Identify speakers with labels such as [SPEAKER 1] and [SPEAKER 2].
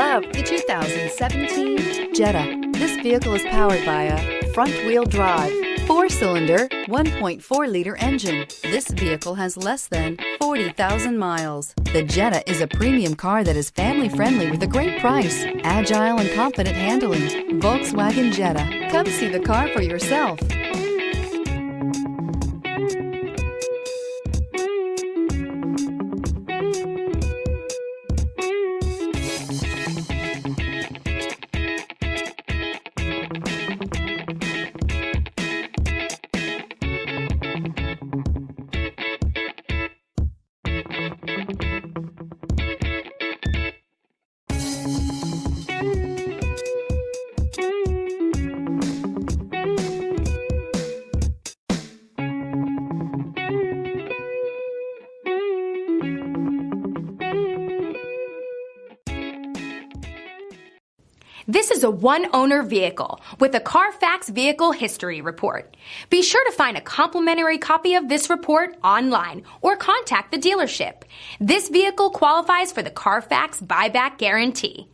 [SPEAKER 1] love the 2017 Jetta. This vehicle is powered by a front-wheel drive, 4-cylinder, 1.4-liter engine. This vehicle has less than 40,000 miles. The Jetta is a premium car that is family-friendly with a great price, agile and confident handling. Volkswagen Jetta. Come see the car for yourself.
[SPEAKER 2] This is a one-owner vehicle with a Carfax Vehicle History Report. Be sure to find a complimentary copy of this report online or contact the dealership. This vehicle qualifies for the Carfax Buyback Guarantee.